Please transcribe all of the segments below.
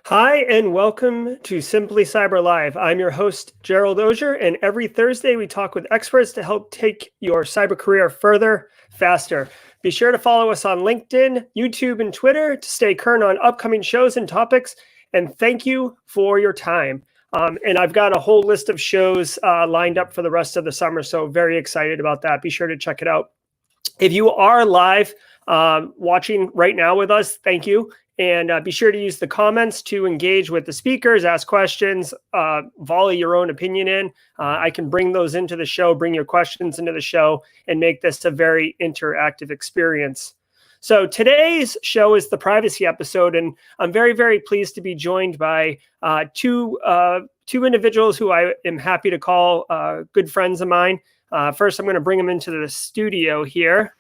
Hi, and welcome to SimplyCyber Live. I'm your host, Gerald Ogier, and every Thursday we talk with experts to help take your cyber career further, faster. Be sure to follow us on LinkedIn, YouTube, and Twitter to stay current on upcoming shows and topics. And thank you for your time. And I've got a whole list of shows lined up for the rest of the summer, so very excited about that. Be sure to check it out. If you are live watching right now with us, thank you. And be sure to use the comments to engage with the speakers, ask questions, volley your own opinion in. I can bring those into the show, bring your questions into the show, and make this a very interactive experience. So today's show is the privacy episode, and I'm very, very pleased to be joined by two individuals who I am happy to call good friends of mine. First, I'm going to bring them into the studio here.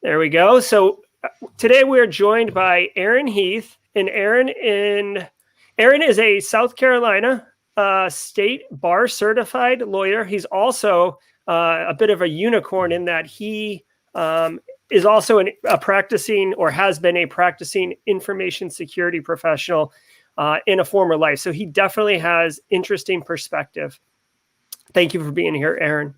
There we go. So today we are joined by Aaron Heath, and Aaron is a South Carolina state bar certified lawyer. He's also a bit of a unicorn in that he is also a practicing, or has been a practicing, information security professional in a former life. So he definitely has interesting perspective. Thank you for being here, Aaron.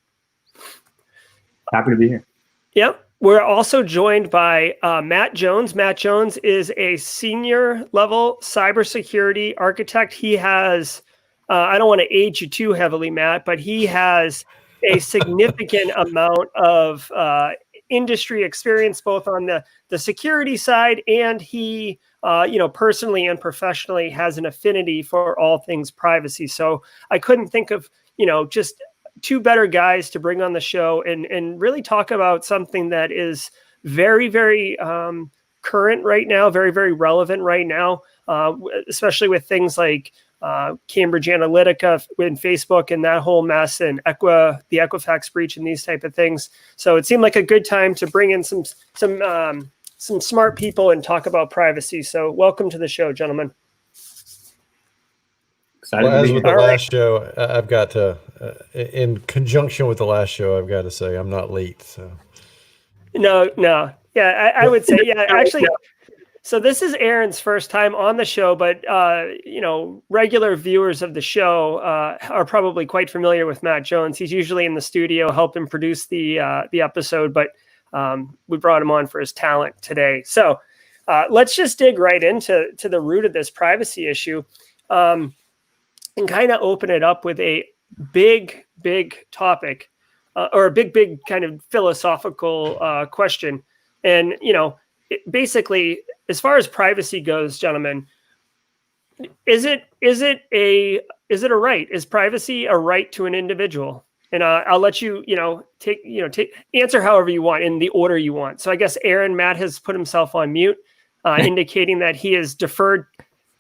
Happy to be here. Yep. We're also joined by Matt Jones. Matt Jones is a senior level cybersecurity architect. He has, I don't want to age you too heavily, Matt, but he has a significant amount of industry experience, both on the security side, and he, personally and professionally has an affinity for all things privacy. So I couldn't think of, just two better guys to bring on the show and really talk about something that is very, very current right now, very, very relevant right now, especially with things like Cambridge Analytica and Facebook and that whole mess, and the Equifax breach and these type of things. So it seemed like a good time to bring in some smart people and talk about privacy. So welcome to the show, gentlemen. Well, as with the last show, I've got to, in conjunction with the last show, I've got to say I'm not late. So no, yeah, I would say, yeah, actually. So this is Aaron's first time on the show, but regular viewers of the show are probably quite familiar with Matt Jones. He's usually in the studio helping produce the episode, but we brought him on for his talent today. So let's just dig right into the root of this privacy issue. And kind of open it up with a big topic or a big kind of philosophical question. And, basically, as far as privacy goes, gentlemen, is it a right? Is privacy a right to an individual? And I'll let you, answer however you want in the order you want. So I guess Matt has put himself on mute, indicating that he has deferred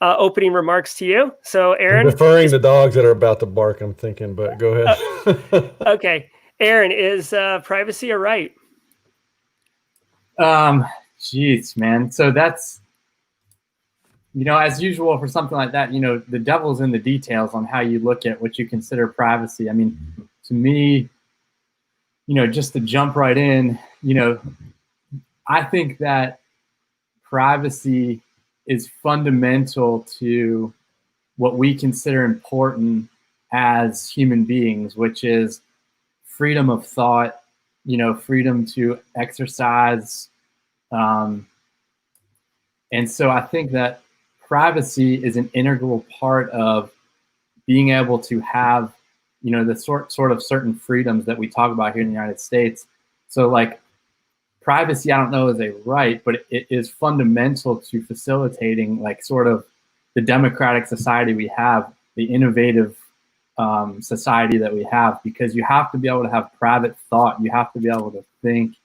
opening remarks to you. So Aaron, I'm deferring the dogs that are about to bark, I'm thinking, but go ahead. Okay. Aaron, is privacy a right? Geez, man. So that's, as usual for something like that, the devil's in the details on how you look at what you consider privacy. I mean, to me, just to jump right in, I think that privacy is fundamental to what we consider important as human beings, which is freedom of thought, freedom to exercise. And so I think that privacy is an integral part of being able to have, the sort of certain freedoms that we talk about here in the United States. So like, privacy, I don't know, is a right, but it is fundamental to facilitating like sort of the democratic society we have, the innovative society that we have, because you have to be able to have private thought. You have to be able to think,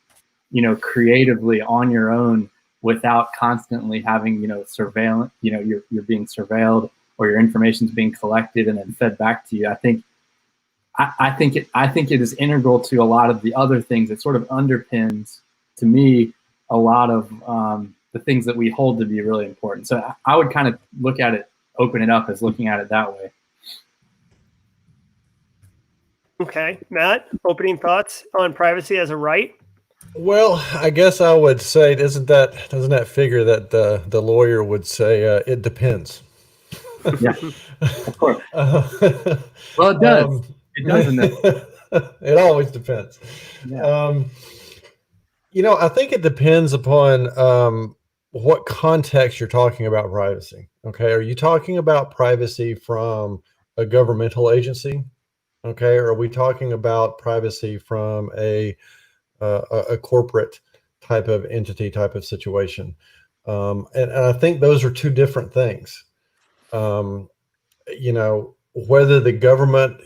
creatively on your own without constantly having, surveillance, you're being surveilled or your information is being collected and then fed back to you. I think it is integral to a lot of the other things. It sort of underpins, to me, a lot of the things that we hold to be really important. So I would kind of look at it, open it up as looking at it that way. Okay, Matt, opening thoughts on privacy as a right? Well, I guess I would say, doesn't that figure that the lawyer would say it depends? Yeah, of course. Uh, Well, it does. It doesn't. it always depends. Yeah. I think it depends upon what context you're talking about privacy. Okay, are you talking about privacy from a governmental agency? Okay, or are we talking about privacy from a corporate type of entity, type of situation? And I think those are two different things. Um, whether the government,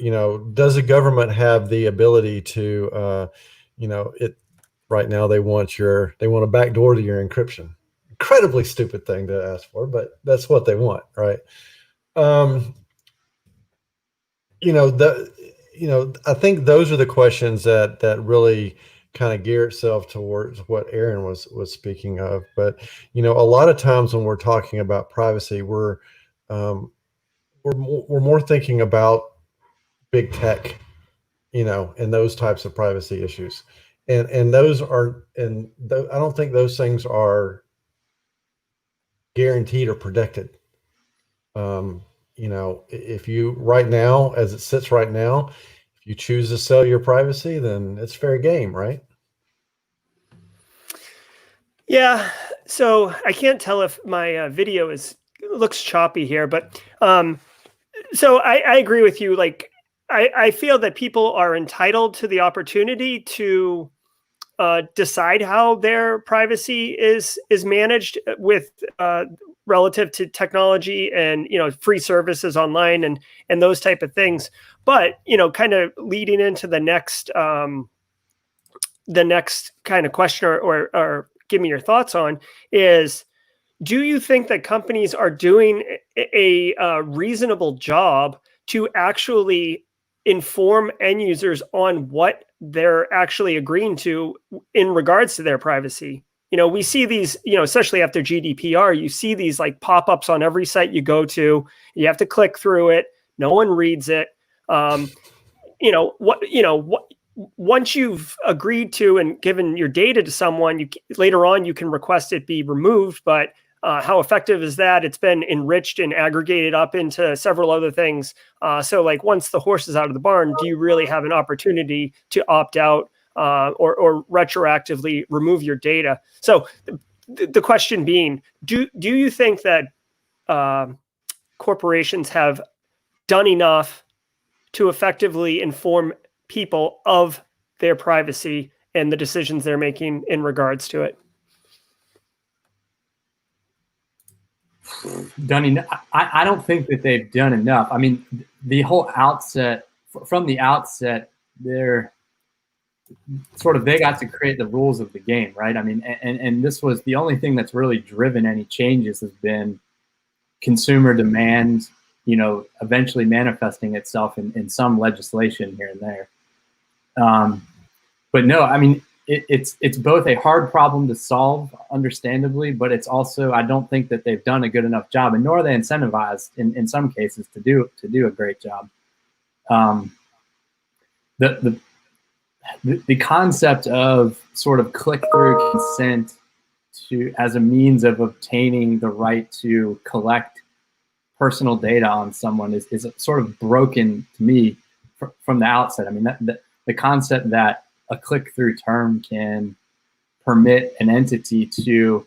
does the government have the ability to, it right now they want a backdoor to your encryption. Incredibly stupid thing to ask for, but that's what they want, right? Um, I think those are the questions that really kind of gear itself towards what Aaron was speaking of. But a lot of times when we're talking about privacy, um, we're more thinking about big tech, and those types of privacy issues, and those are I don't think those things are guaranteed or protected. If you right now, as it sits right now, if you choose to sell your privacy, then it's fair game, right? Yeah. So I can't tell if my video looks choppy here, but so I agree with you. Like, I feel that people are entitled to the opportunity to decide how their privacy is managed with relative to technology and free services online and those type of things. But kind of leading into the next kind of question or give me your thoughts on is, do you think that companies are doing a reasonable job to actually inform end users on what they're actually agreeing to in regards to their privacy? We see these, especially after GDPR, you see these like pop-ups on every site you go to. You have to click through it. No one reads it. What once you've agreed to and given your data to someone, later on you can request it be removed. But how effective is that? It's been enriched and aggregated up into several other things. So like once the horse is out of the barn, do you really have an opportunity to opt out or retroactively remove your data? So the question being, do you think that corporations have done enough to effectively inform people of their privacy and the decisions they're making in regards to it? Done enough. I don't think that they've done enough. I mean, the whole outset, from the outset, they're sort of, they got to create the rules of the game, right? I mean, and this was the only thing that's really driven any changes has been consumer demand, eventually manifesting itself in some legislation here and there. But no, I mean, it's both a hard problem to solve, understandably, but it's also, I don't think that they've done a good enough job, and nor are they incentivized in some cases to do a great job. The concept of sort of click-through consent as a means of obtaining the right to collect personal data on someone is sort of broken to me from the outset. I mean, the concept that a click-through term can permit an entity to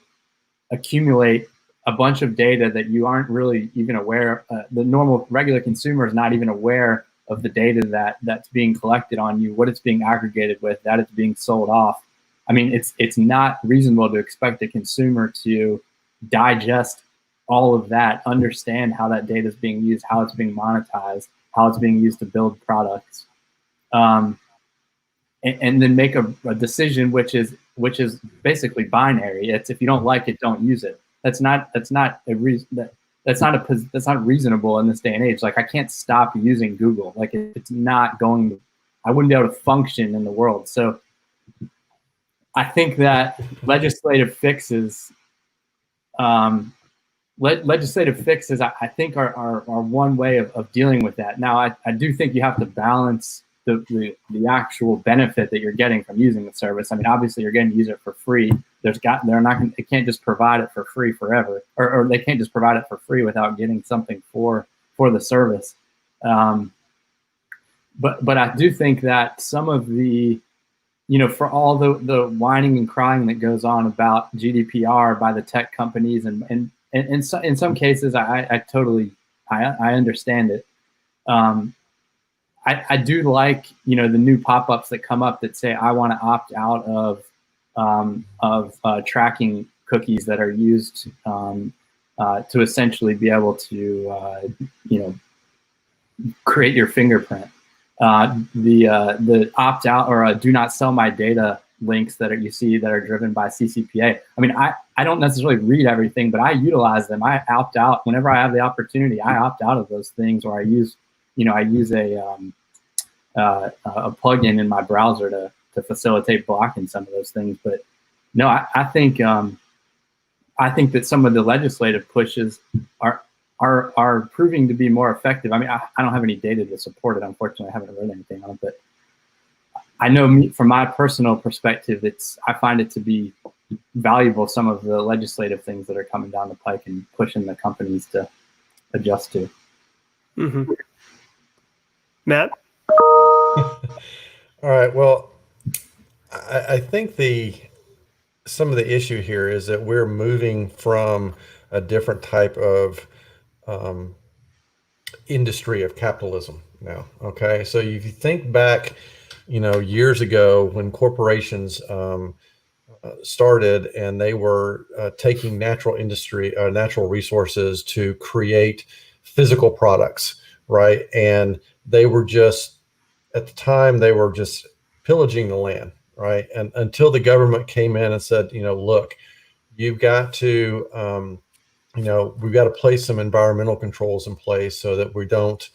accumulate a bunch of data that you aren't really even aware of. The normal regular consumer is not even aware of the data that's being collected on you, what it's being aggregated with, that it's being sold off. I mean, it's not reasonable to expect a consumer to digest all of that, understand how that data is being used, how it's being monetized, how it's being used to build products, and then make a decision which is basically binary. It's, if you don't like it, don't use it. That's not reasonable in this day and age. Like, I can't stop using Google. Like, it's not going to, I wouldn't be able to function in the world. So I think that legislative fixes, I think are one way of dealing with that. Now, I do think you have to balance the actual benefit that you're getting from using the service. I mean, obviously you're getting to use it for free. They can't just provide it for free forever, or they can't just provide it for free without getting something for the service. But I do think that some of the, for all the whining and crying that goes on about GDPR by the tech companies, and in some cases, I totally understand it. I do like, the new pop-ups that come up that say, I want to opt out of tracking cookies that are used to essentially be able to, create your fingerprint. The opt out or do not sell my data links that you see that are driven by CCPA. I mean, I don't necessarily read everything, but I utilize them. I opt out whenever I have the opportunity. I opt out of those things, or I use a plugin in my browser to facilitate blocking some of those things. But no, I think that some of the legislative pushes are proving to be more effective. I mean, I don't have any data to support it. Unfortunately, I haven't read anything on it, but I know from my personal perspective, I find it to be valuable, some of the legislative things that are coming down the pike and pushing the companies to adjust to. Mm-hmm. Matt? All right. Well, I think some of the issue here is that we're moving from a different type of industry of capitalism now. Okay. So if you think back, years ago when corporations started and they were taking natural resources to create physical products, right? And they were just, at the time, they were just pillaging the land, right? And until the government came in and said, look, you've got to, we've got to place some environmental controls in place so that we don't,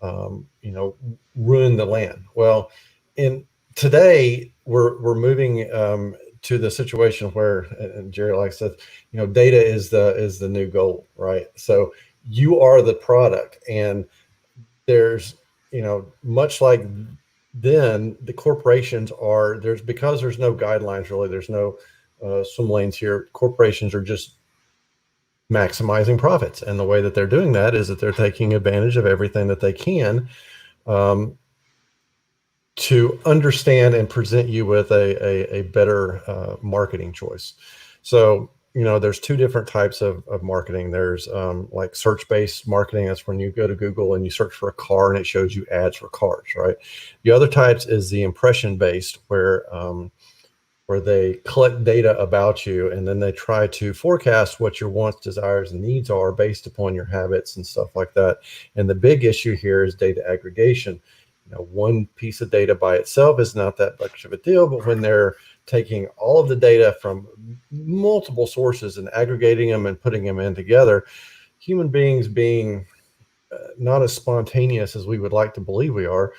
ruin the land. Well, today we're moving to the situation where, and Jerry likes to, data is the new gold, right? So you are the product, and there's, much like then the corporations because there's no guidelines really, there's no swim lanes here. Corporations are just maximizing profits, and the way that they're doing that is that they're taking advantage of everything that they can to understand and present you with a better marketing choice. So, there's two different types of marketing. There's like search-based marketing. That's when you go to Google and you search for a car and it shows you ads for cars, right? The other types is the impression-based, where they collect data about you, and then they try to forecast what your wants, desires, and needs are based upon your habits and stuff like that. And the big issue here is data aggregation. One piece of data by itself is not that much of a deal, but when they're taking all of the data from multiple sources and aggregating them and putting them in together, human beings being not as spontaneous as we would like to believe we are,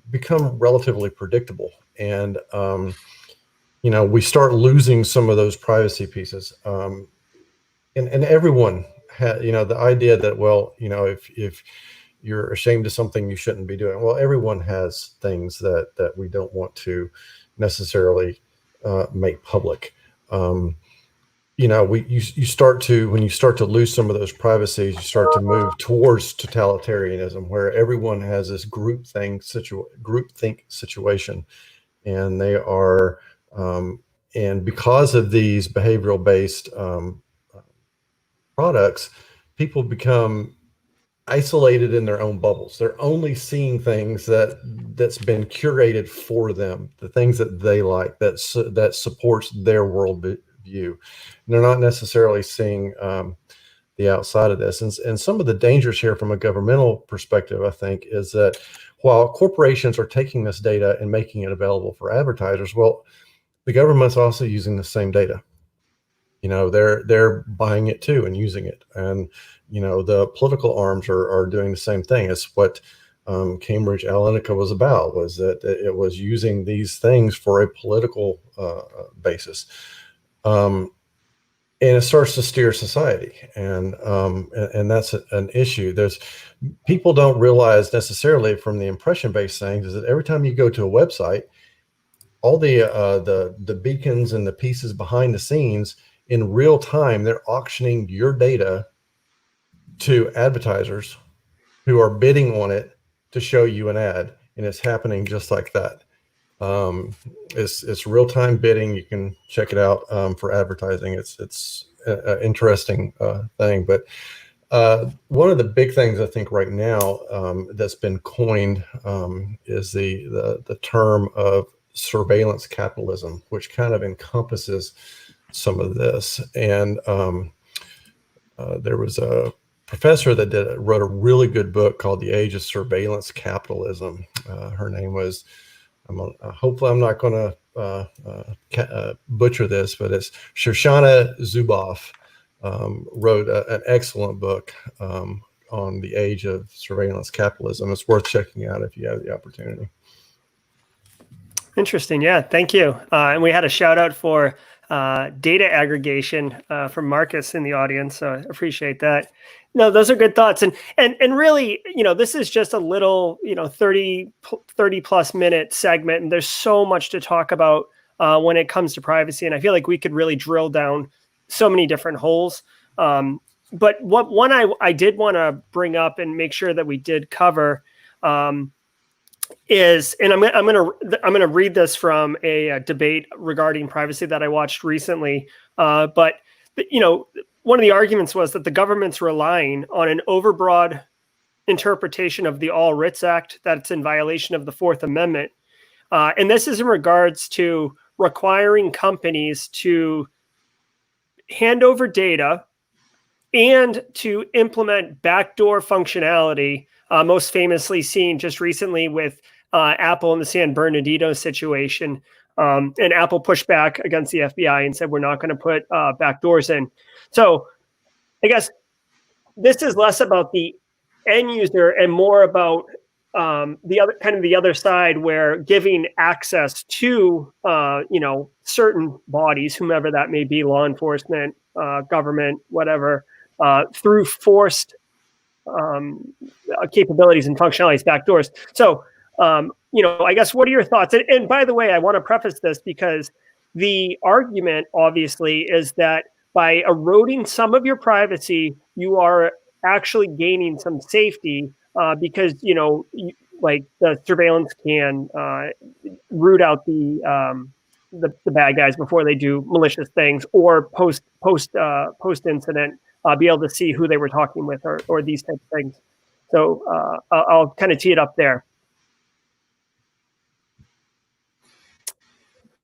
become relatively predictable. And we start losing some of those privacy pieces. And everyone had, the idea that, well, if you're ashamed of something, you shouldn't be doing. Well, everyone has things that we don't want to necessarily make public. When you start to lose some of those privacies, you start to move towards totalitarianism, where everyone has this groupthink situation, and they are. And because of these behavioral-based products, people become isolated in their own bubbles. They're only seeing things that's been curated for them, the things that they like, that supports their world view. And they're not necessarily seeing the outside of this. And some of the dangers here from a governmental perspective, I think, is that while corporations are taking this data and making it available for advertisers, well, the government's also using the same data. They're buying it too and using it. And, the political arms are doing the same thing. It's what Cambridge Analytica was about, was that it was using these things for a political basis. and it starts to steer society, and that's an issue. There's people don't realize necessarily from the impression-based things is that every time you go to a website, all the beacons and the pieces behind the scenes in real time, they're auctioning your data to advertisers who are bidding on it to show you an ad, and it's happening just like that. It's real-time bidding. You can check it out for advertising. It's an interesting thing. But one of the big things I think right now that's been coined is the term of surveillance capitalism, which kind of encompasses some of this. And there was a professor that wrote a really good book called The Age of Surveillance Capitalism. Her name was, hopefully I'm not going to butcher this, but it's Shoshana Zuboff. Wrote an excellent book on the age of surveillance capitalism. It's worth checking out if you have the opportunity. Interesting. Yeah, thank you. And we had a shout out for data aggregation from Marcus in the audience, so I appreciate that. No, those are good thoughts. And really, this is just a little, 30 plus minute segment, and there's so much to talk about when it comes to privacy. And I feel like we could really drill down so many different holes. But one I did want to bring up and make sure that we did cover is, and I'm gonna read this from a debate regarding privacy that I watched recently. But one of the arguments was that the government's relying on an overbroad interpretation of the All Writs Act that's in violation of the Fourth Amendment, and this is in regards to requiring companies to hand over data and to implement backdoor functionality, most famously seen just recently with Apple and the San Bernardino situation. And Apple pushed back against the FBI and said, we're not going to put backdoors in. So I guess this is less about the end user and more about the other side, where giving access to certain bodies, whomever that may be, law enforcement, government, whatever, through forced capabilities and functionalities, backdoors. So I guess, what are your thoughts? And by the way, I want to preface this because the argument obviously is that by eroding some of your privacy, you are actually gaining some safety because, like the surveillance can root out the bad guys before they do malicious things, or post incident, be able to see who they were talking with, or these types of things. So I'll kind of tee it up there.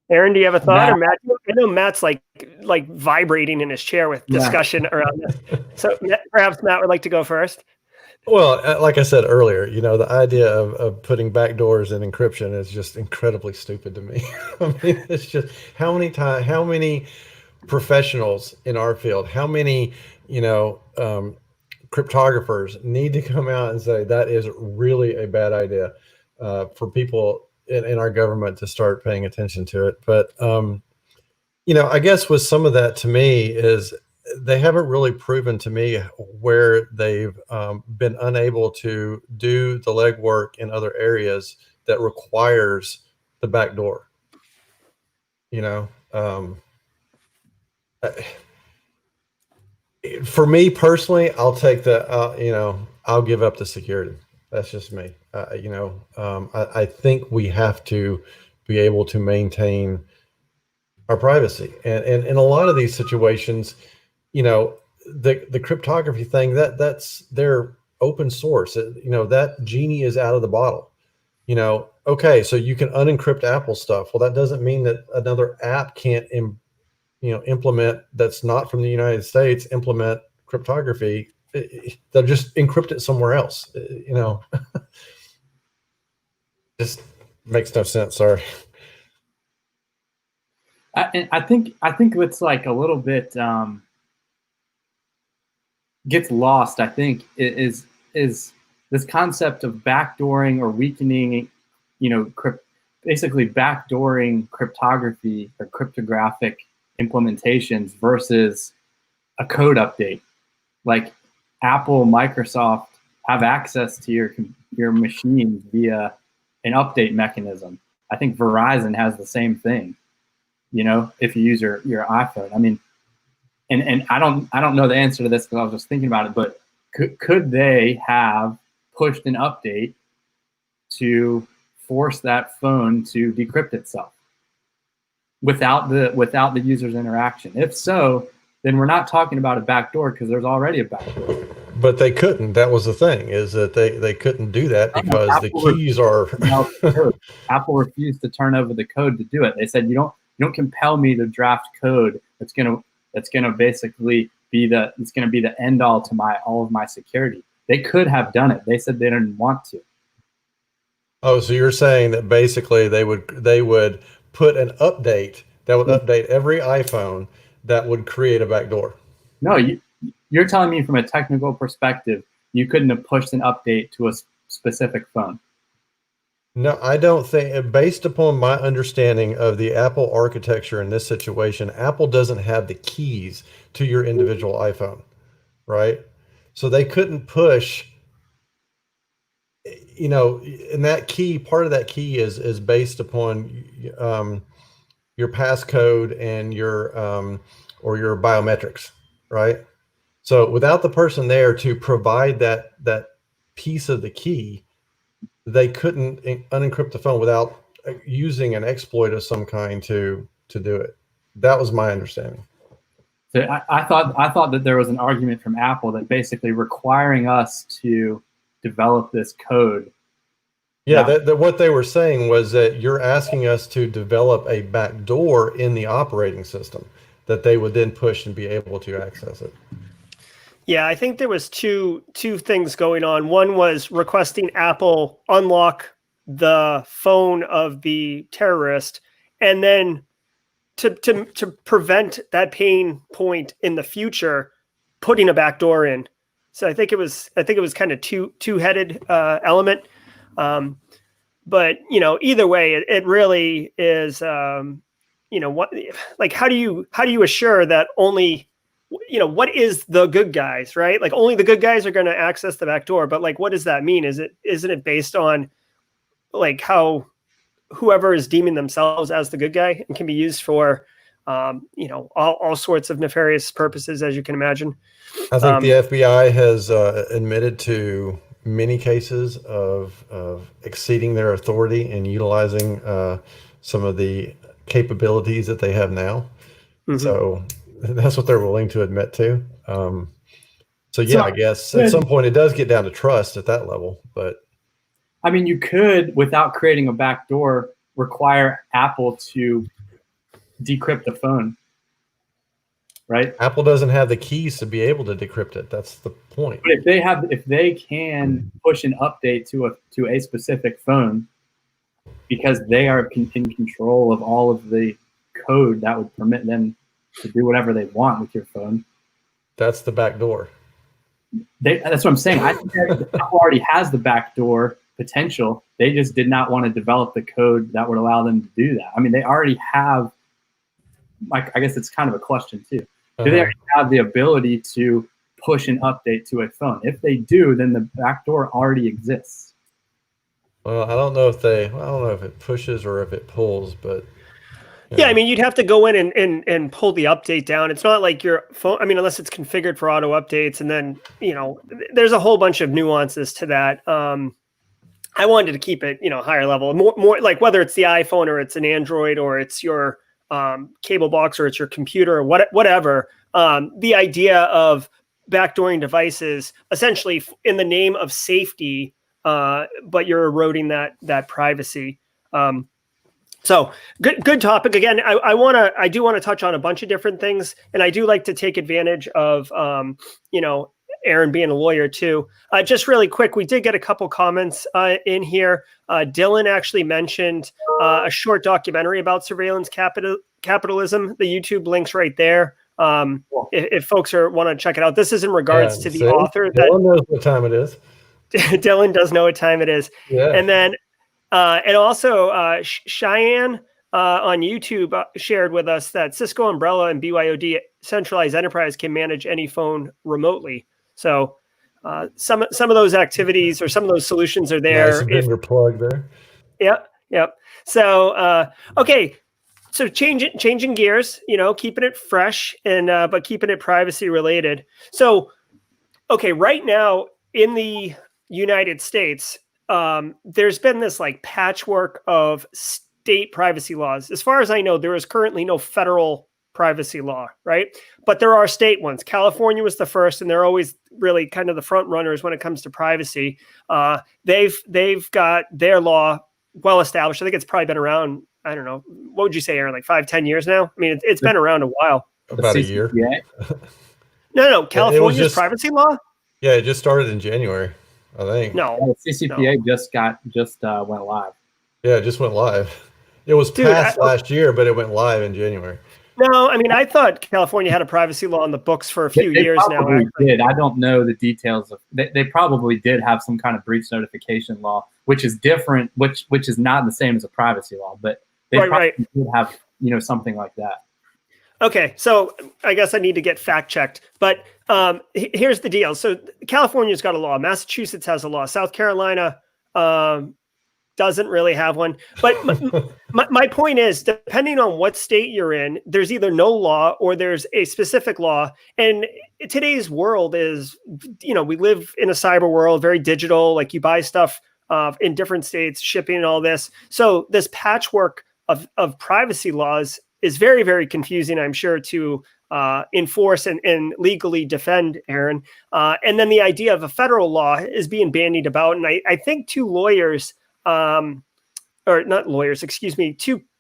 Aaron, do you have a thought? Matt, or Matt? I know Matt's like vibrating in his chair with discussion around this. So perhaps Matt would like to go first. Well, like I said earlier, the idea of putting backdoors in encryption is just incredibly stupid to me. I mean, it's just how many professionals in our field, how many, cryptographers need to come out and say that is really a bad idea for people in our government to start paying attention to it. But, I guess with some of that, to me, is they haven't really proven to me where they've been unable to do the legwork in other areas that requires the back door. For me personally, I'll take I'll give up the security. That's just me. I think we have to be able to maintain our privacy, and in a lot of these situations, the cryptography thing, that's their open source. That genie is out of the bottle. Okay, so you can unencrypt Apple stuff. Well, that doesn't mean that another app can't implement, that's not from the United States, implement cryptography. They'll just encrypt it somewhere else. Just makes no sense. Sorry. I think what's like a little bit gets lost, I think, is this concept of backdooring or weakening, basically backdooring cryptography or cryptographic implementations versus a code update. Like Apple, Microsoft have access to your machine via an update mechanism. I think Verizon has the same thing. If you use your iPhone. I mean, and I don't know the answer to this because I was just thinking about it. But could they have pushed an update to force that phone to decrypt itself without the user's interaction? If so, then we're not talking about a backdoor because there's already a backdoor. But they couldn't. That was the thing, is that they couldn't do that because the keys are. Apple refused to turn over the code to do it. They said, you don't compel me to draft code that's gonna basically be the end all to all of my security. They could have done it. They said they didn't want to. Oh, so you're saying that basically they would put an update that would update every iPhone that would create a backdoor? No, you're telling me from a technical perspective, you couldn't have pushed an update to a specific phone. No, I don't think, based upon my understanding of the Apple architecture in this situation, Apple doesn't have the keys to your individual iPhone, right? So they couldn't push, and that key, part of that key is based upon your passcode and your or your biometrics, right? So without the person there to provide that piece of the key, they couldn't unencrypt the phone without using an exploit of some kind to do it. That was my understanding. So I thought that there was an argument from Apple that basically requiring us to develop this code. Yeah, that what they were saying was that you're asking us to develop a backdoor in the operating system that they would then push and be able to access it. Yeah, I think there was two things going on. One was requesting Apple unlock the phone of the terrorist, and then to prevent that pain point in the future, putting a backdoor in. So I think it was kind of two-headed element. But either way, it really is. What, like, how do you assure that only, what is the good guys, right? Like, only the good guys are going to access the back door. But like, what does that mean? Isn't it based on like how whoever is deeming themselves as the good guy and can be used for, all sorts of nefarious purposes, as you can imagine. I think the FBI has admitted to many cases of exceeding their authority and utilizing some of the capabilities that they have now. Mm-hmm. So that's what they're willing to admit to. I guess at some point it does get down to trust at that level. But I mean, you could, without creating a backdoor, require Apple to decrypt the phone, right? Apple doesn't have the keys to be able to decrypt it. That's the point. But if they can push an update to a specific phone, because they are in control of all of the code that would permit them to do whatever they want with your phone. That's the backdoor. That's what I'm saying. I think Apple already has the backdoor potential. They just did not want to develop the code that would allow them to do that. I mean, they already have. I guess it's kind of a question too. Do they already have the ability to push an update to a phone? If they do, then the backdoor already exists. Well, I don't know if it pushes or if it pulls, but yeah, I mean, you'd have to go in and pull the update down. It's not like your phone. I mean, unless it's configured for auto updates, and then there's a whole bunch of nuances to that. I wanted to keep it higher level, more like whether it's the iPhone or it's an Android or it's your cable box or it's your computer or whatever. The idea of backdooring devices essentially in the name of safety, but you're eroding that privacy. So good topic. Again, I do want to touch on a bunch of different things, and I do like to take advantage of Aaron being a lawyer too. Just really quick, we did get a couple comments in here. Dylan actually mentioned a short documentary about surveillance capitalism. The YouTube link's right there. If folks want to check it out, this is in regards to the author. Dylan knows what time it is. Dylan does know what time it is. Yeah. And then, and also Cheyenne on YouTube shared with us that Cisco Umbrella and BYOD centralized enterprise can manage any phone remotely. So some of those activities or some of those solutions are there. Nice vendor plug there. Yep. So okay. So changing gears, keeping it fresh and but keeping it privacy related. So okay, right now in the United States, there's been this like patchwork of state privacy laws. As far as I know, there is currently no federal privacy law, right? But there are state ones. California was the first, and they're always really kind of the front runners when it comes to privacy. They've got their law well established. I think it's probably been around, I don't know, what would you say, Aaron, like 5-10 years now? I mean, it's been around a while. About a year. No, California's privacy law? Yeah, it just started in January, I think. No. CCPA just went live. Yeah, it just went live. It was passed last year, but it went live in January. No, I mean, I thought California had a privacy law in the books for a few years now. Did. I don't know the details of. They probably did have some kind of breach notification law, which is different, which is not the same as a privacy law, but they probably did have something like that. Okay, so I guess I need to get fact checked, but here's the deal. So California's got a law. Massachusetts has a law. South Carolina doesn't really have one. But my point is, depending on what state you're in, there's either no law or there's a specific law. And today's world is, we live in a cyber world, very digital. Like you buy stuff in different states, shipping and all this. So this patchwork of privacy laws is very, very confusing, I'm sure, to enforce and legally defend, Aaron. And then the idea of a federal law is being bandied about. And I think two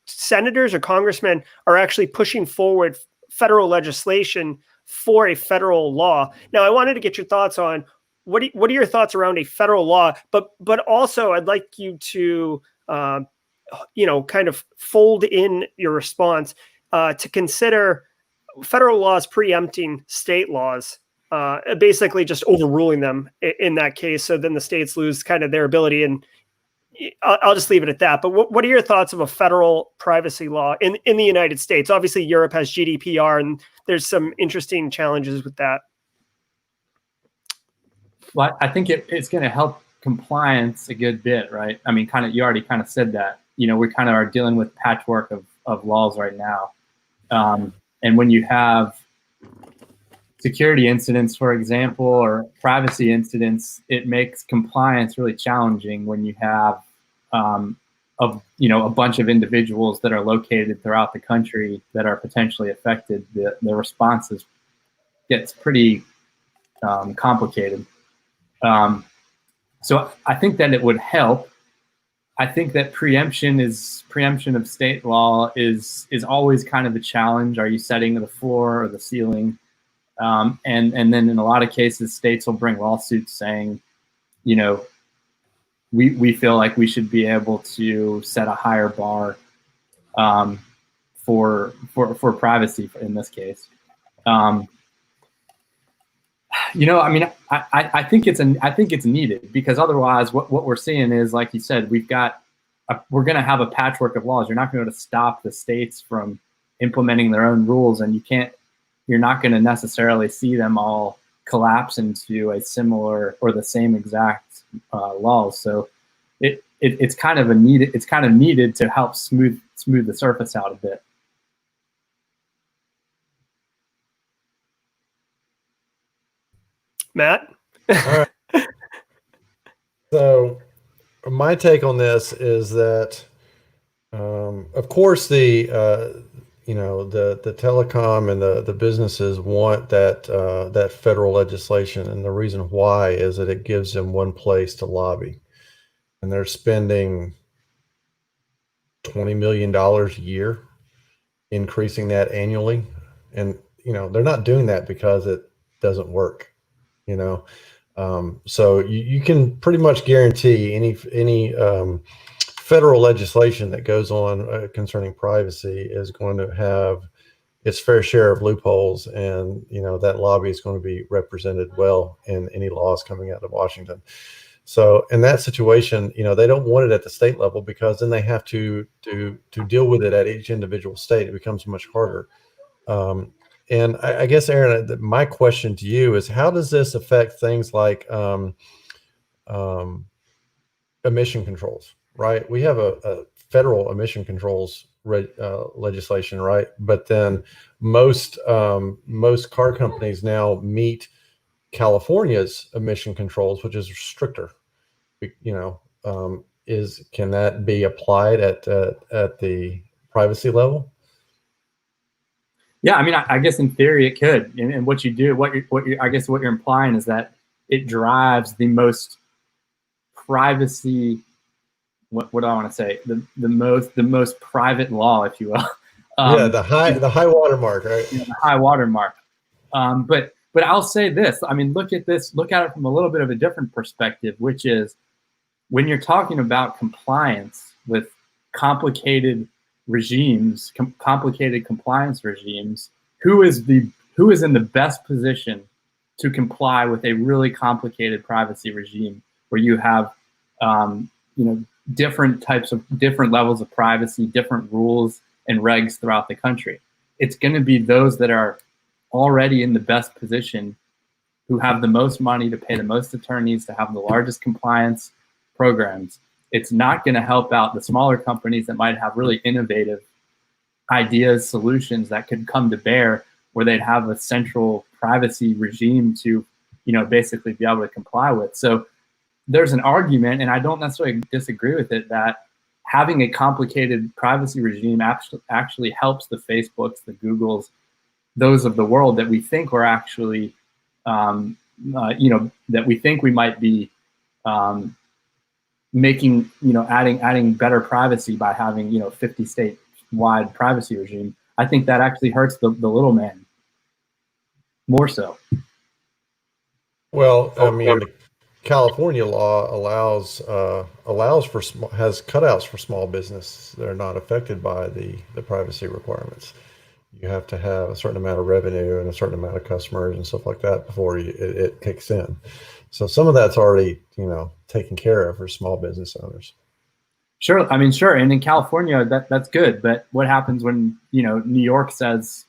senators or congressmen are actually pushing forward federal legislation for a federal law. Now, I wanted to get your thoughts on what are your thoughts around a federal law, but also I'd like you to kind of fold in your response to consider federal laws preempting state laws, basically just overruling them in that case. So then the states lose kind of their ability, and I'll just leave it at that. But what are your thoughts of a federal privacy law in the United States? Obviously, Europe has GDPR, and there's some interesting challenges with that. Well, I think it's going to help compliance a good bit, right? I mean, you already kind of said that. We kind of are dealing with patchwork of laws right now. And when you have security incidents, for example, or privacy incidents, it makes compliance really challenging when you have a bunch of individuals that are located throughout the country that are potentially affected. The responses gets pretty complicated. So I think that it would help. I think that preemption of state law is always kind of a challenge. Are you setting the floor or the ceiling? And then in a lot of cases, states will bring lawsuits saying, we feel like we should be able to set a higher bar for privacy in this case. I think it's needed, because otherwise what we're seeing is, like you said, we're going to have a patchwork of laws. You're not going to stop the states from implementing their own rules, and you're not going to necessarily see them all collapse into a similar or the same exact laws. So it's kind of needed to help smooth the surface out a bit. Matt? All right. So my take on this is that, of course, the telecom and the businesses want that federal legislation, and the reason why is that it gives them one place to lobby, and they're spending $20 million a year, increasing that annually, and they're not doing that because it doesn't work. So you can pretty much guarantee any federal legislation that goes on concerning privacy is going to have its fair share of loopholes, and that lobby is going to be represented well in any laws coming out of Washington. So in that situation, they don't want it at the state level, because then they have to deal with it at each individual state. It becomes much harder. And I guess, Aaron, my question to you is, how does this affect things like emission controls, right? We have a federal emission controls legislation, right? But then most car companies now meet California's emission controls, which is stricter. Can that be applied at the privacy level? Yeah, I mean, I guess in theory it could. And what you do, I guess what you're implying is that it drives the most privacy. What do I want to say? The most private law, if you will. The high watermark, right? The high watermark. But I'll say this. I mean, look at this. Look at it from a little bit of a different perspective, which is when you're talking about compliance with complicated regimes, complicated compliance regimes, who is in the best position to comply with a really complicated privacy regime where you have different levels of privacy, different rules and regs throughout the country? It's going to be those that are already in the best position, who have the most money to pay the most attorneys, to have the largest compliance programs. It's not going to help out the smaller companies that might have really innovative ideas, solutions that could come to bear, where they'd have a central privacy regime to, basically be able to comply with. So there's an argument, and I don't necessarily disagree with it, that having a complicated privacy regime actually helps the Facebooks, the Googles, those of the world that we think are actually, that we think we might be making, adding better privacy by having, 50 state wide privacy regime. I think that actually hurts the little man more so. Well, I mean, the California law has cutouts for small business. They're not affected by the privacy requirements. You have to have a certain amount of revenue and a certain amount of customers and stuff like that before it kicks in. So some of that's already, taken care of for small business owners. Sure. I mean, sure. And in California, that's good. But what happens when, New York says,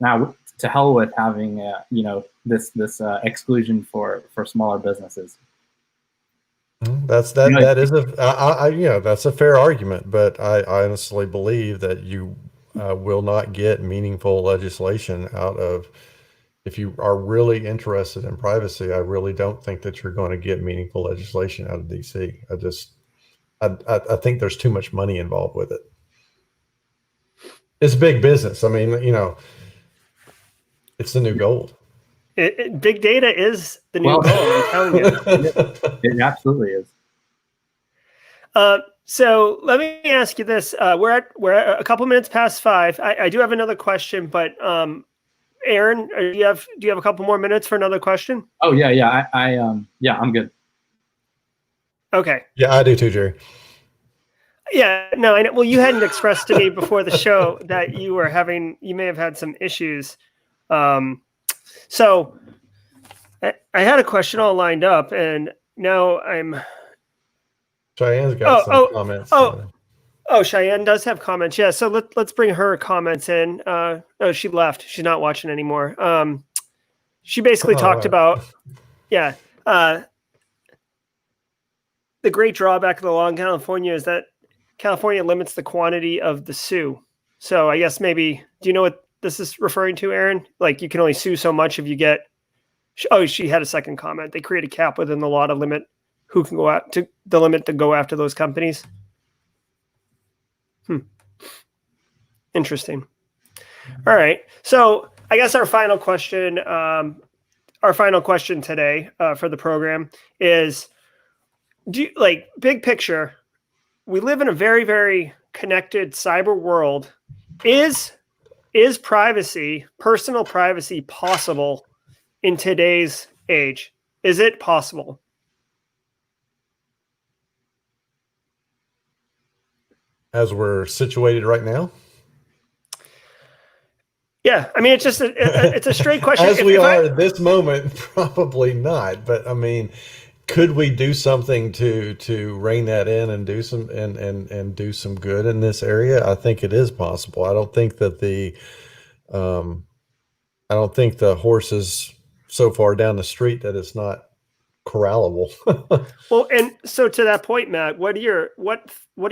now to hell with having, this exclusion for smaller businesses? That's a fair argument, but I honestly believe that you will not get meaningful legislation out of, if you are really interested in privacy, I really don't think that you're going to get meaningful legislation out of DC. I think there's too much money involved with it. It's big business. I mean, it's the new gold. Big data is the new gold, I'm telling you. It absolutely is. So let me ask you this: we're at a couple minutes past 5. I do have another question, but Aaron, do you have a couple more minutes for another question? Oh yeah. I'm good. Okay. Yeah, I do too, Jerry. Yeah, no, I know. Well, you hadn't expressed to me before the show that you may have had some issues. So I had a question all lined up, and now Cheyenne's got some comments. Cheyenne does have comments. Yeah, so let's bring her comments in. She left. She's not watching anymore. She basically talked about, the great drawback of the law in California is that California limits the quantity of the sue. So I guess maybe, do you know what this is referring to, Aaron? Like, you can only sue so much if you get. She had a second comment. They create a cap within the law to limit who can go out to the limit to go after those companies. Interesting. All right. So I guess our final question today for the program is, big picture, we live in a very, very connected cyber world. Is privacy, personal privacy, possible in today's age? Is it possible? As we're situated right now? Yeah, I mean, it's just it's a straight question. As we are at this moment, probably not. But I mean, could we do something to rein that in and do some and do some good in this area? I think it is possible. I don't think that um, I don't think the horse is so far down the street that it's not corrallable. Well, and so to that point, Matt, what are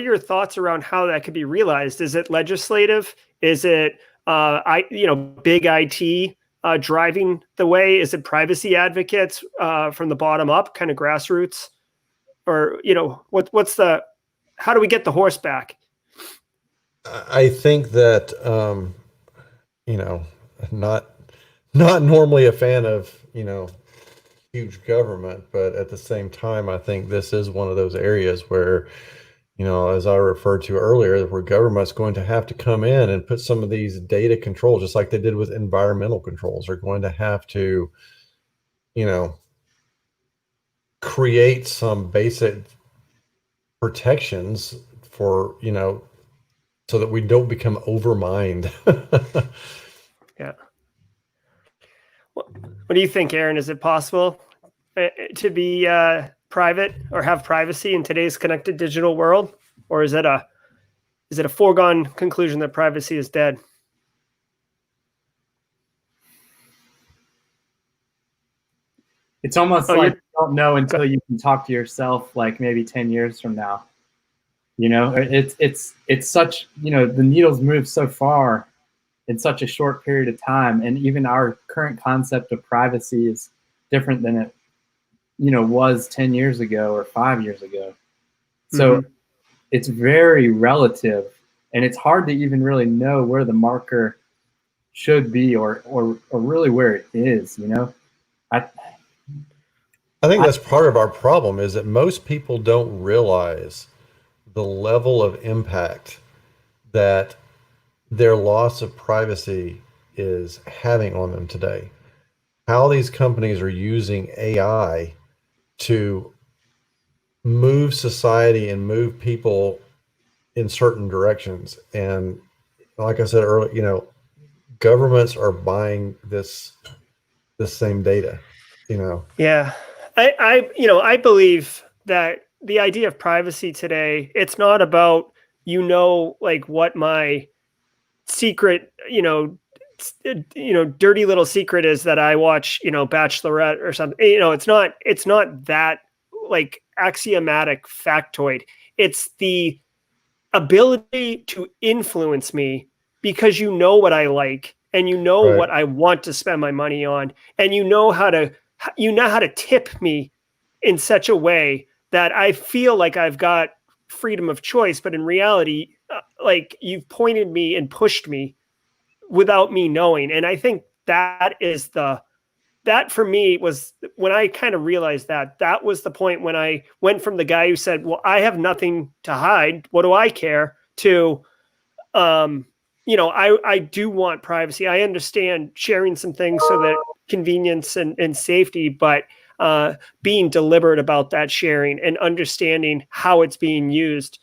your thoughts around how that could be realized? Is it legislative? Is it big IT driving the way? Is it privacy advocates from the bottom up, kind of grassroots? Or how do we get the horse back? I think that not normally a fan of huge government, but at the same time, I think this is one of those areas where, as I referred to earlier, where government's going to have to come in and put some of these data controls, just like they did with environmental controls. They're going to have to, create some basic protections for, so that we don't become overmined. Yeah. What do you think, Aaron? Is it possible to be private or have privacy in today's connected digital world, or is it a foregone conclusion that privacy is dead? It's almost like you don't know until you can talk to yourself, like maybe 10 years from now. It's such, the needles move so far in such a short period of time, and even our current concept of privacy is different than it was 10 years ago or 5 years ago. So it's very relative, and it's hard to even really know where the marker should be or really where it is. I think that's part of our problem, is that most people don't realize the level of impact that their loss of privacy is having on them today. How these companies are using AI to move society and move people in certain directions. And like I said earlier, governments are buying this same data, Yeah. I believe that the idea of privacy today, it's not about, like what my secret, dirty little secret is that I watch, Bachelorette or something. It's not that like axiomatic factoid. It's the ability to influence me because you know what I like and Right. what I want to spend my money on, and you know how to tip me in such a way that I feel like I've got freedom of choice, but in reality, like you've pointed me and pushed me without me knowing. And I think that for me was when I kind of realized that was the point when I went from the guy who said, well, I have nothing to hide, what do I care, to, I do want privacy. I understand sharing some things so that convenience and safety, but being deliberate about that sharing and understanding how it's being used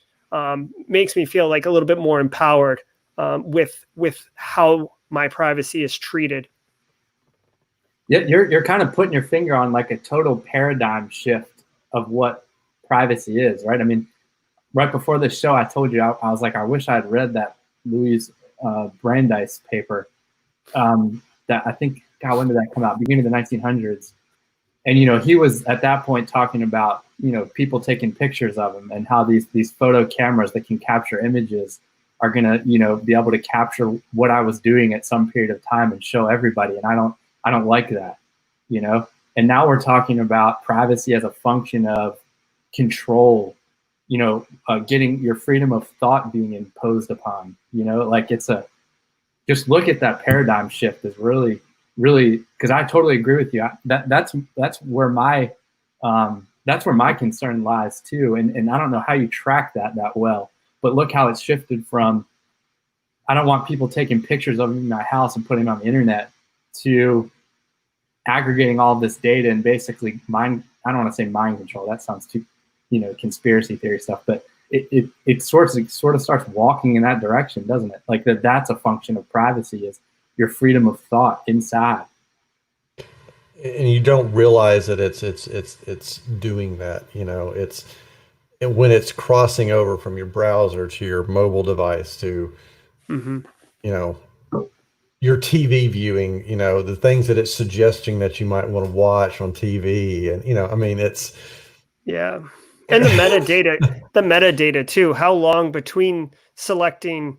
makes me feel like a little bit more empowered with how my privacy is treated. Yeah, you're kind of putting your finger on like a total paradigm shift of what privacy is, right? I mean, right before this show, I told you I was like, I wish I had read that Louise Brandeis paper. That I think, God, when did that come out? Beginning of the 1900s. And he was at that point talking about people taking pictures of him and how these photo cameras that can capture images are gonna be able to capture what I was doing at some period of time and show everybody. And I don't like that, And now we're talking about privacy as a function of control, getting your freedom of thought being imposed upon, like just look at that paradigm shift is really, because I totally agree with you. That's where my concern lies too. And I don't know how you track that well, but look how it's shifted from, I don't want people taking pictures of me in my house and putting them on the internet, to aggregating all of this data and basically I don't want to say mind control. That sounds too, conspiracy theory stuff, but it sort of starts walking in that direction, doesn't it? Like that's a function of privacy, is your freedom of thought inside. and you don't realize that it's doing that. It's and when it's crossing over from your browser to your mobile device to Mm-hmm. you know your TV viewing, the things that it's suggesting that you might want to watch on TV, and I mean, it's Yeah. And the metadata too, how long between selecting,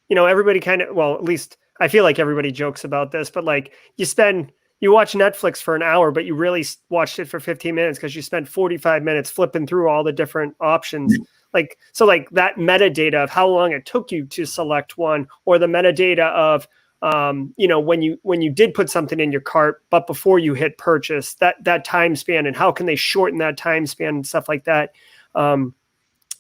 everybody well, at least I feel like everybody jokes about this, but like you watch Netflix for an hour, but you really watched it for 15 minutes because you spent 45 minutes flipping through all the different options. So that metadata of how long it took you to select one, or the metadata of, when you did put something in your cart, but before you hit purchase, that time span, and how can they shorten that time span and stuff like that. when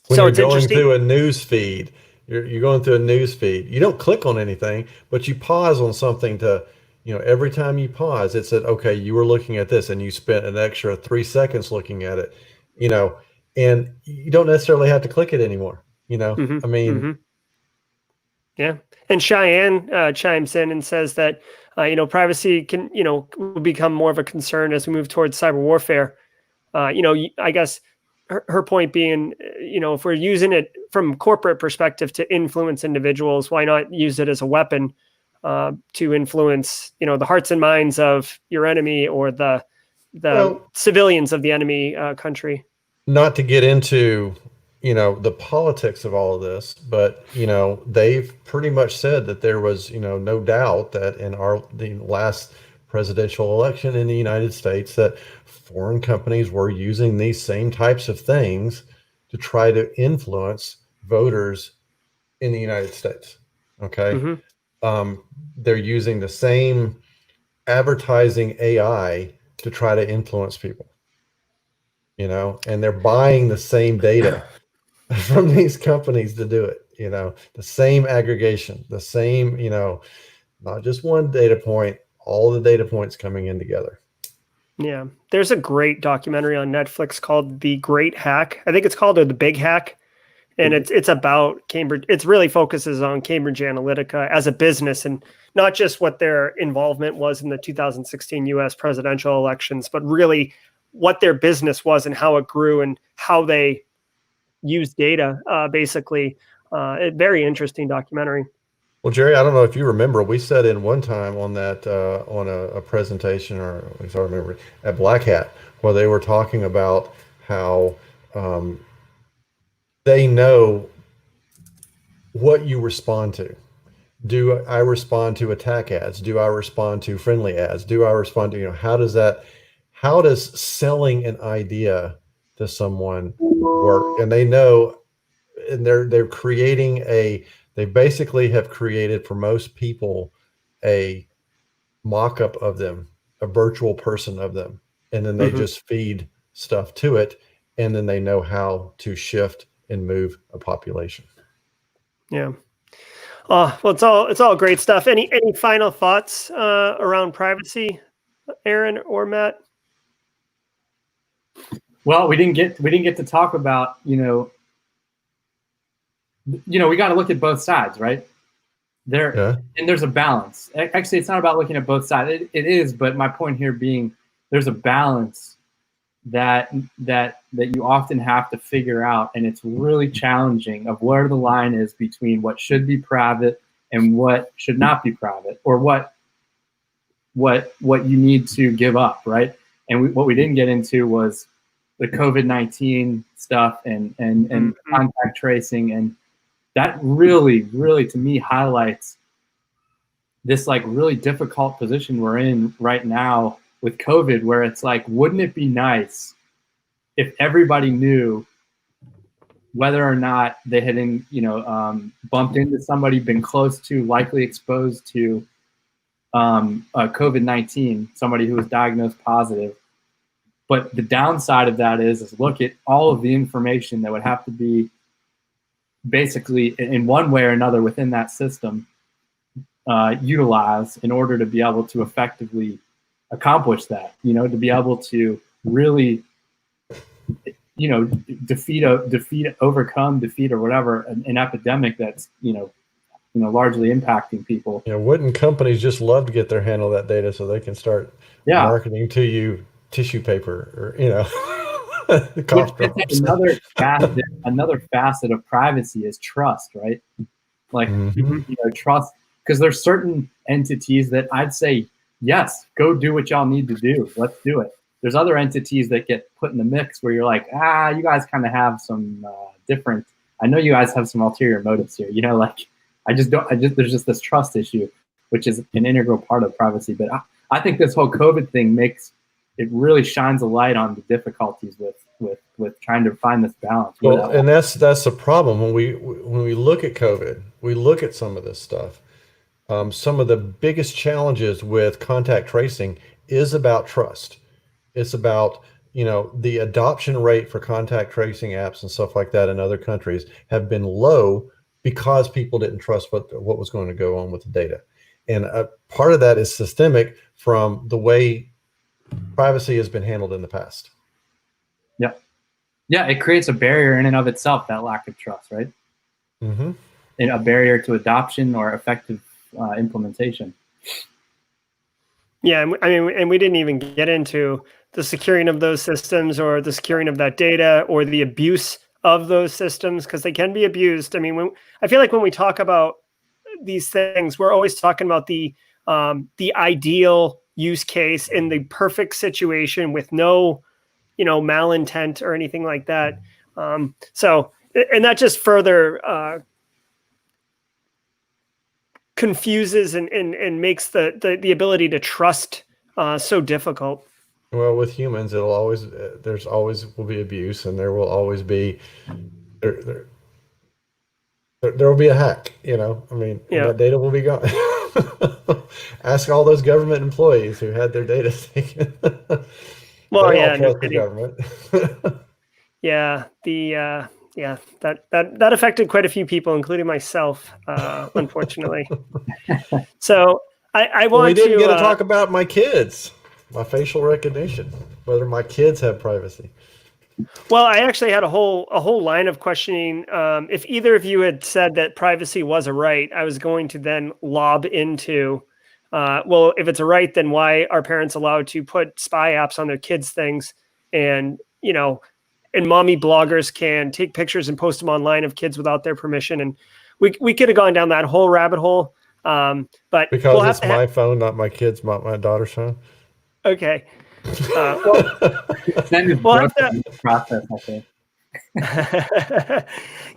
So you're it's going interesting. through a news feed, you're going through a news feed. You don't click on anything, but you pause on something to, every time you pause, it said, okay, you were looking at this and you spent an extra 3 seconds looking at it, and you don't necessarily have to click it anymore. Mm-hmm, I mean, mm-hmm. Yeah. And Cheyenne chimes in and says that, privacy can, will become more of a concern as we move towards cyber warfare. I guess her point being, if we're using it from corporate perspective to influence individuals, why not use it as a weapon to influence, the hearts and minds of your enemy, or the well, civilians of the enemy country. not to get into the politics of all of this, but they've pretty much said that there was no doubt that in the last presidential election in the United States, that foreign companies were using these same types of things to try to influence voters in the United States. Okay. Mm-hmm. They're using the same advertising AI to try to influence people, and they're buying the same data from these companies to do it, the same aggregation, the same, not just one data point, all the data points coming in together. Yeah. There's a great documentary on Netflix called The Great Hack. I think it's called, or The Big Hack. And it's about Cambridge. It really focuses on Cambridge Analytica as a business, and not just what their involvement was in the 2016 US presidential elections, but really what their business was and how it grew and how they use data, basically. A very interesting documentary. Well, Jerry, I don't know if you remember, we sat in one time on that on a presentation, or at least I remember, at Black Hat, where they were talking about how they know what you respond to. Do I respond to attack ads? Do I respond to friendly ads? Do I respond to, how does selling an idea to someone work? And they know, and they're creating they basically have created for most people a mock-up of them, a virtual person of them, and then they Mm-hmm. just feed stuff to it, and then they know how to shift and move a population. Yeah. Well, it's all great stuff. Any final thoughts around privacy, Aaron or Matt? Well, we didn't get to talk about, we got to look at both sides, right? And there's a balance. Actually, it's not about looking at both sides. It is, but my point here being, there's a balance that you often have to figure out, and it's really challenging, of where the line is between what should be private and what should not be private, or what you need to give up, right? And what we didn't get into was the COVID-19 stuff and contact tracing, and that really, really, to me, highlights this like really difficult position we're in right now with COVID, where it's like, wouldn't it be nice if everybody knew whether or not they had bumped into somebody, been close to, likely exposed to COVID-19, somebody who was diagnosed positive. But the downside of that is look at all of the information that would have to be basically in one way or another within that system utilized in order to be able to effectively accomplish that, to be able to really, defeat or whatever, an epidemic that's, largely impacting people. Wouldn't companies just love to get their hand on that data so they can start marketing to you tissue paper or cough drops? Another facet of privacy is trust, right? Like trust, because there's certain entities that I'd say, yes, go do what y'all need to do. Let's do it. There's other entities that get put in the mix where you're like, you guys kind of have some different. I know you guys have some ulterior motives here. There's just this trust issue, which is an integral part of privacy. But I think this whole COVID thing really shines a light on the difficulties with trying to find this balance. Well, and that's the problem when we look at COVID, we look at some of this stuff. Some of the biggest challenges with contact tracing is about trust. It's about, the adoption rate for contact tracing apps and stuff like that in other countries have been low because people didn't trust what was going to go on with the data. And part of that is systemic from the way privacy has been handled in the past. Yeah, it creates a barrier in and of itself, that lack of trust, right? Mm-hmm. And a barrier to adoption or effective implementation. Yeah, and we didn't even get into the securing of those systems or the securing of that data or the abuse of those systems, because they can be abused. I feel like when we talk about these things, we're always talking about the ideal use case in the perfect situation with no, malintent or anything like that. And that just further confuses and makes the ability to trust so difficult. Well, with humans, there's always will be abuse, and there will always be there will be a hack. That data will be gone. Ask all those government employees who had their data taken. Well, they all trust the government. That affected quite a few people, including myself, unfortunately. So we didn't get to talk about my kids, my facial recognition, whether my kids have privacy. Well, I actually had a whole line of questioning. If either of you had said that privacy was a right, I was going to then lob into, well, if it's a right, then why are parents allowed to put spy apps on their kids' things? And, and mommy bloggers can take pictures and post them online of kids without their permission. And we could have gone down that whole rabbit hole. But because it's my phone, not my kid's, not my daughter's phone. Okay. We'll have to process, I think.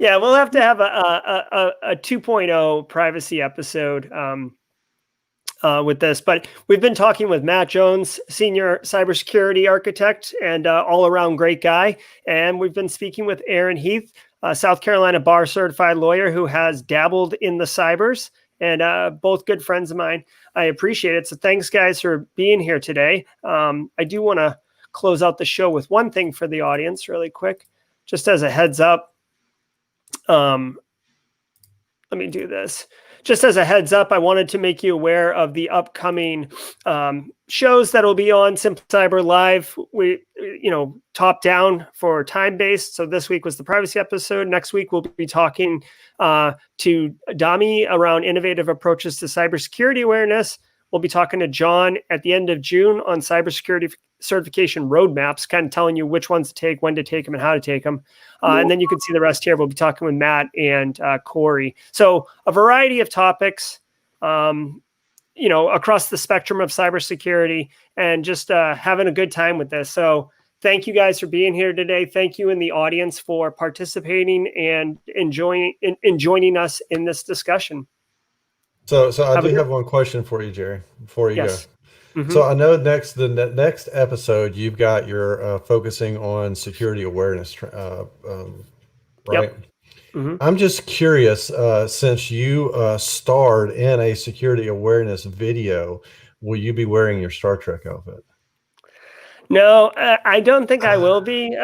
Yeah, we'll have to have a 2.0 privacy episode with this. But we've been talking with Matt Jones, senior cybersecurity architect and all-around great guy. And we've been speaking with Aaron Heath, South Carolina bar certified lawyer who has dabbled in the cybers, and both good friends of mine. I appreciate it. So thanks, guys, for being here today. I do want to close out the show with one thing for the audience really quick. Just as a heads up, let me do this. Just as a heads up, I wanted to make you aware of the upcoming shows that will be on SimplyCyber Live. We, top down for time-based. So this week was the privacy episode. Next week, we'll be talking to Dami around innovative approaches to cybersecurity awareness. We'll be talking to John at the end of June on cybersecurity certification roadmaps, kind of telling you which ones to take, when to take them, and how to take them. And then you can see the rest here. We'll be talking with Matt and Corey. So a variety of topics, across the spectrum of cybersecurity, and just having a good time with this. So thank you guys for being here today. Thank you in the audience for participating and joining us in this discussion. So I do have one question for you, Jerry, before you go. Mm-hmm. So I know the next episode you've got your focusing on security awareness, right? Yep. Mm-hmm. I'm just curious, since you starred in a security awareness video, will you be wearing your Star Trek outfit? No, I don't think I will be.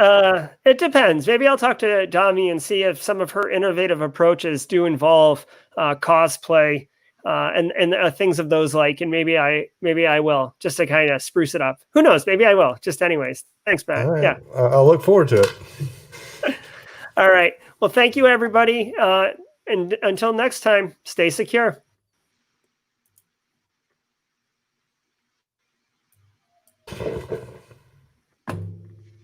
It depends. Maybe I'll talk to Dami and see if some of her innovative approaches do involve cosplay. And things of those like, and maybe I will, just to kind of spruce it up. Who knows? Maybe I will. Just anyways. Thanks, Matt. Right. Yeah. I'll look forward to it. All right. Well, thank you, everybody. And until next time, stay secure.